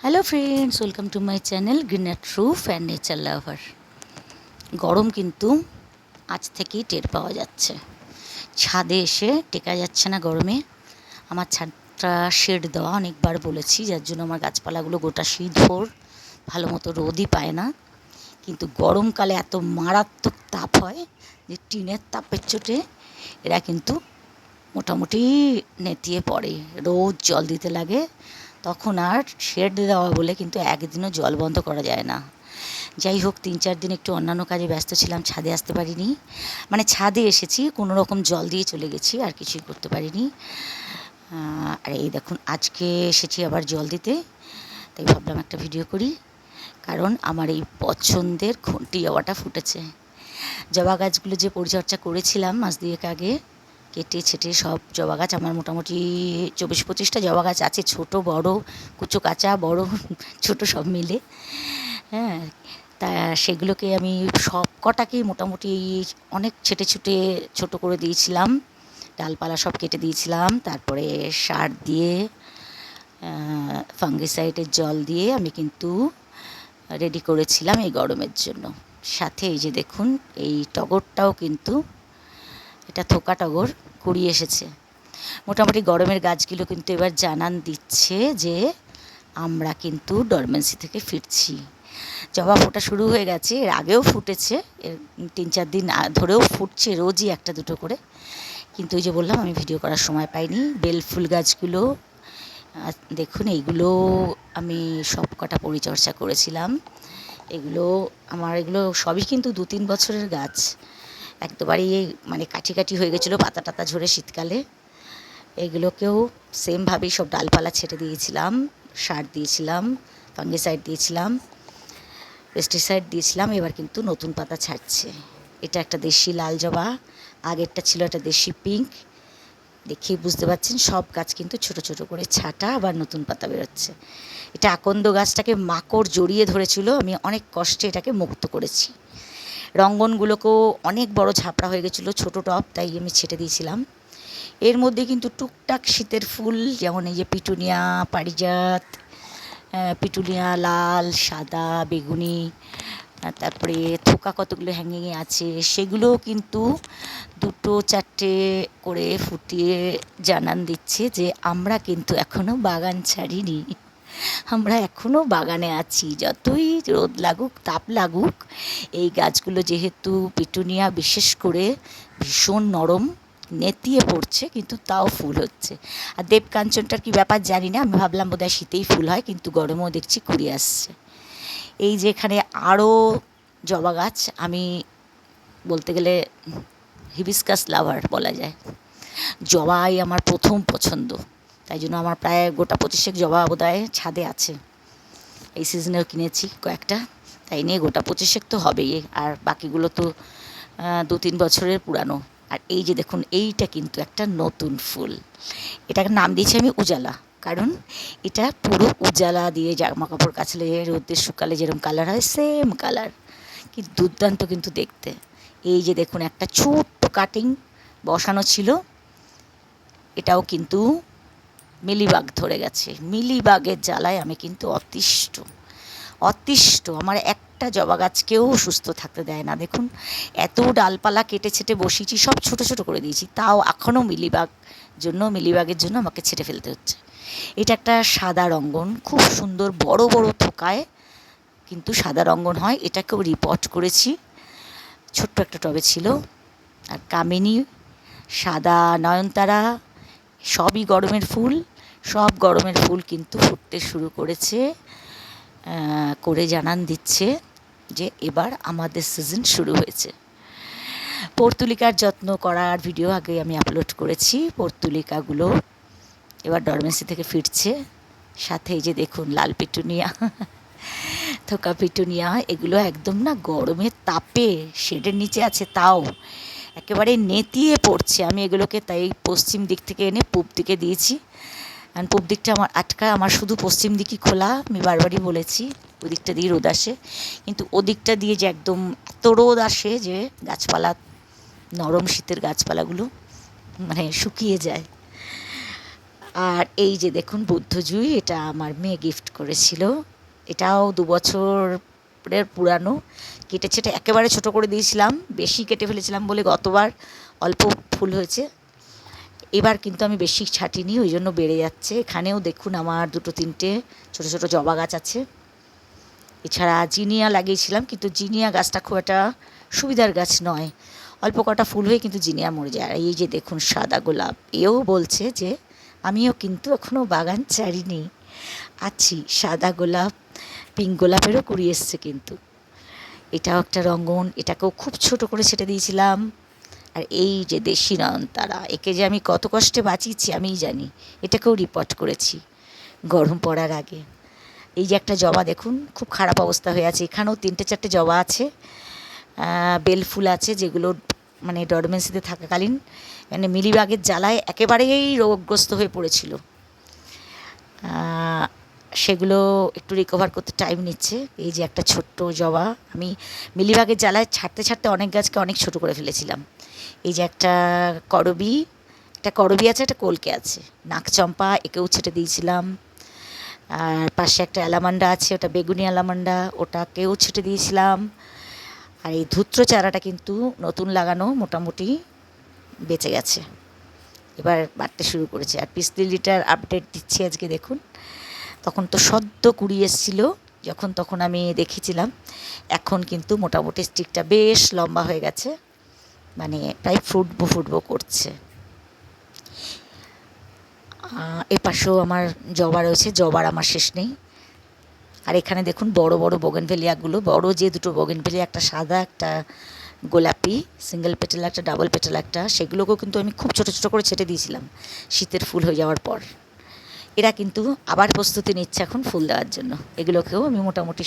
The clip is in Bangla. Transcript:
Hello friends, welcome to my channel greener truth and nature lover. গরম কিন্তু আজ থেকেই টের পাওয়া যাচ্ছে। ছাদে এসে টেকা যাচ্ছে না গরমে। আমার ছাদটা শেড দেওয়া, অনেকবার বলেছি, যার জন্য আমার গাছপালাগুলো গোটা শীতভর ভালো মতো রোদই পায় না। কিন্তু গরমকালে এত মারাত্মক তাপ হয় যে টিনের তাপের চোটে এরা কিন্তু মোটামুটি নেতিয়ে পড়ে। রোজ জল দিতে লাগে, তখন আর শেড দেওয়া বলে কিন্তু একদিনও জল বন্ধ করা যায় না। যাই হোক, 3-4 দিন একটু অন্যান্য কাজে ব্যস্ত ছিলাম, ছাদে আসতে পারিনি। মানে ছাদে এসেছি, কোনো রকম জল দিয়ে চলে গেছি, আর কিছুই করতে পারিনি। আর এই দেখুন, আজকে এসেছি আবার জল দিতে, তাই ভাবলাম একটা ভিডিও করি। কারণ আমার এই পছন্দের ঘন্টি জবাটা ফুটেছে। জবা গাছগুলো যে পরিচর্যা করেছিলাম মাস দুয়েক আগে, কেটে ছেটে সব জবা গাছ, আমার মোটামুটি 24-25টা জবা গাছ আছে, ছোট বড়, কুচো কাঁচা বড় ছোট সব মিলে। হ্যাঁ, তা সেগুলোকে আমি সব কটাকেই মোটামুটি অনেক ছেটে ছুটে ছোটো করে দিয়েছিলাম, ডালপালা সব কেটে দিয়েছিলাম। তারপরে সার দিয়ে, ফাঙ্গিসাইডের জল দিয়ে আমি কিন্তু রেডি করেছিলাম এই গরমের জন্য। সাথে এই যে দেখুন, এই টগরটাও কিন্তু, এটা থোকা টগর, কুড়িয়ে এসেছে। মোটামুটি গরমের গাছগুলো কিন্তু এবার জানান দিচ্ছে যে আমরা কিন্তু ডরমেন্সি থেকে ফিরছি। জবা ফোটা শুরু হয়ে গেছে, এর আগেও ফুটেছে, এর 3-4 দিন ধরেও ফুটছে, রোজই একটা দুটো করে। কিন্তু ওই যে বললাম, আমি ভিডিও করার সময় পাইনি। বেল ফুল গাছগুলো দেখুন, এইগুলো আমি সব কটা পরিচর্যা করেছিলাম। এগুলো সবই কিন্তু 2-3 বছরের গাছ। একবারেই মানে কাঠি কাঠি হয়ে গেছিলো, পাতা টাতা ঝরে শীতকালে। এগুলোকেও সেমভাবেই সব ডালপালা ছেটে দিয়েছিলাম, সার দিয়েছিলাম, ফাঙ্গিসাইড দিয়েছিলাম, পেস্টিসাইড দিয়েছিলাম। এবার কিন্তু নতুন পাতা ছাড়ছে। এটা একটা দেশি লাল জবা, আগেরটা ছিল একটা দেশি পিঙ্ক। দেখেই বুঝতে পারছেন, সব গাছ কিন্তু ছোট ছোট করে ছাটা, আবার নতুন পাতা বেরোচ্ছে। এটা আকন্দ গাছটাকে মাকড় জড়িয়ে ধরেছিল, আমি অনেক কষ্টে এটাকে মুক্ত করেছি। রঙ্গনগুলোকেও অনেক বড় ঝাপড়া হয়ে গেছিলো, ছোটো টব, তাই আমি ছেটে দিয়েছিলাম। এর মধ্যে কিন্তু টুকটাক শীতের ফুল, যেমন এই যে পিটুনিয়া, পারিজাত, পিটুনিয়া লাল, সাদা, বেগুনি, তারপরে থোকা কতগুলো হ্যাঙ্গিংয়ে আছে, সেগুলোও কিন্তু 2-4টে করে ফুটিয়ে জানান দিচ্ছে যে আমরা কিন্তু এখনও বাগান ছাড়িনি, আমরা এখনও বাগানে আছি। যতই রোদ লাগুক, তাপ লাগুক, এই গাছগুলো যেহেতু পিটুনিয়া বিশেষ করে ভীষণ নরম, নেতিয়ে পড়ছে, কিন্তু তাও ফুল হচ্ছে। আর দেবকাঞ্চনটার কি ব্যাপার জানি না, আমি ভাবলাম বোধহয় শীতেই ফুল হয়, কিন্তু গরমেও দেখছি কুড়ি আসছে। এই যে এখানে আরও জবা গাছ, আমি বলতে গেলে হিবিস্কাস লাভার বলা যায়। জবাই আমার প্রথম পছন্দ, তাই জন্য আমার প্রায় গোটা 25 জবা বোধহয় ছাদে আছে। এই সিজনেও কিনেছি কয়েকটা, তাই নিয়ে গোটা 25 তো হবেই, আর বাকিগুলো তো 2-3 বছরের পুরানো। আর এই যে দেখুন, এইটা কিন্তু একটা নতুন ফুল। এটাকে নাম দিয়েছি আমি উজালা, কারণ এটা পুরো উজালা দিয়ে জামা কাপড় কাচলে, রোদে শুকালে যেরকম কালার হয়, সেম কালার, কি দুর্দান্ত কিন্তু দেখতে। এই যে দেখুন, একটা ছোট্ট কাটিং বসানো ছিল, এটাও কিন্তু মিলিবাগ ধরে গেছে। মিলিবাগের জ্বালায় আমি কিন্তু অতিষ্ঠ। আমার একটা জবা গাছকেও সুস্থ থাকতে দেয় না। দেখুন, এত ডালপালা কেটে ছেটে বসিয়েছি, সব ছোট ছোট করে দিয়েছি, তাও এখনও মিলিবাগের জন্য আমাকে ছেটে ফেলতে হচ্ছে। এটা একটা সাদা রঙ্গন, খুব সুন্দর, বড় বড় থোকায় কিন্তু সাদা রঙ্গন হয়। এটাকেও রিপোর্ট করেছি, ছোট্ট একটা টবে ছিল। আর কামিনী, সাদা নয়নতারা, সবই গরমের ফুল, সব গরমের ফুল কিন্তু ফুটতে শুরু করেছে, করে জানান দিচ্ছে যে এবার আমাদের সিজন শুরু হয়েছে। পর্তুলিকার যত্ন করার ভিডিও আগে আমি আপলোড করেছি। পর্তুলিকাগুলো এবার ডরমেন্সি থেকে ফিরছে। সাথে এই যে দেখুন, লাল পিটুনিয়া, থোকা পিটুনিয়া, এগুলো একদম না গরমের তাপে শেডের নিচে আছে, তাও একেবারে নেতিয়ে পড়ছে। আমি এগুলোকে তাই পশ্চিম দিক থেকে এনে পূব দিকে দিয়েছি, কারণ পূব দিকটা আমার আটকা, আমার শুধু পশ্চিম দিকই খোলা। আমি বারবারই বলেছি ওদিকটা দিয়ে রোদ আসে, কিন্তু ওদিকটা দিয়ে যে একদম এত রোদ আসে যে গাছপালা, নরম শীতের গাছপালাগুলো মানে শুকিয়ে যায়। আর এই যে দেখুন বুদ্ধজুই, এটা আমার মেয়ে গিফট করেছিল। এটাও 2 বছরের পুরানো। কেটে ছেটে একেবারে ছোট করে দিয়েছিলাম, বেশি কেটে ফেলেছিলাম বলে গতবার অল্প ফুল হয়েছে। এবার কিন্তু আমি বেশি ছাঁটিনি, ওই জন্য বেড়ে যাচ্ছে। এখানেও দেখুন আমার 2-3টে ছোটো ছোটো জবা গাছ আছে। এছাড়া জিনিয়া লাগিয়েছিলাম, কিন্তু জিনিয়া গাছটা খুব একটা সুবিধার গাছ নয়, অল্প কটা ফুল হয়ে কিন্তু জিনিয়া মরে যায়। আর এই যে দেখুন সাদা গোলাপ, এও বলছে যে আমিও কিন্তু এখনও বাগান ছাড়িনি, আছি। সাদা গোলাপ, পিঙ্ক গোলাপেরও কুড়ি এসছে কিন্তু। এটাও একটা রঙ্গন, এটাকেও খুব ছোট করে ছেটে দিয়েছিলাম। আর এই যে দেশি নয়নতারা, একে যে আমি কত কষ্টে বাঁচিয়েছি আমিই জানি। এটাকেও রিপোর্ট করেছি গরম পড়ার আগে। এই যে একটা জবা দেখুন, খুব খারাপ অবস্থা হয়ে আছে। এখানেও 3-4টে জবা আছে, বেল ফুল আছে, যেগুলো মানে ডরমেন্সিতে থাকাকালীন মানে মিলিবাগের জ্বালায় একেবারেই রোগগ্রস্ত হয়ে পড়েছিল। সেগুলো একটু রিকভার করতে টাইম নিচ্ছে। এই যে একটা ছোট্ট জবা, আমি মিলিবাগের জ্বালায় ছাড়তে ছাড়তে অনেক গাছকে অনেক ছোট করে ফেলেছিলাম। এই যে একটা করবী, একটা করবী আছে, একটা কলকে আছে। নাকচম্পা, একেও ছেটে দিয়েছিলাম। আর পাশে একটা অ্যালামান্ডা আছে, ওটা বেগুনি অ্যালামান্ডা, ওটাকেও ছেটে দিয়েছিলাম। আর এই ধূত্র চারাটা কিন্তু নতুন লাগানো, মোটামুটি বেঁচে গেছে, এবার বাড়তে শুরু করেছে। আর পিস লিলিটার আপডেট দিচ্ছি আজকে দেখুন। তখন তো সদ্য কুড়ি এসেছিল, যখন তখন আমি দেখেছিলাম। এখন কিন্তু মোটামুটি স্টিকটা বেশ লম্বা হয়ে গেছে, মানে প্রায় ফুটবো ফুটবো করছে। এ পাশেও আমার জবা রয়েছে, জবার আমার শেষ নেই। আর এখানে দেখুন বড় বড় বোগেনভেলিয়াগুলো, বড় যে দুটো বোগেনভেলিয়া, একটা সাদা একটা গোলাপি, সিঙ্গেল পেটাল একটা, ডাবল পেটাল একটা, সেগুলোকেও কিন্তু আমি খুব ছোটো ছোটো করে ছেটে দিয়েছিলাম শীতের ফুল হয়ে যাওয়ার পর। এরা কিন্তু আবার প্রস্তুতি নিচ্ছে এখন ফুল দেওয়ার জন্য। এগুলোকেও আমি মোটামুটি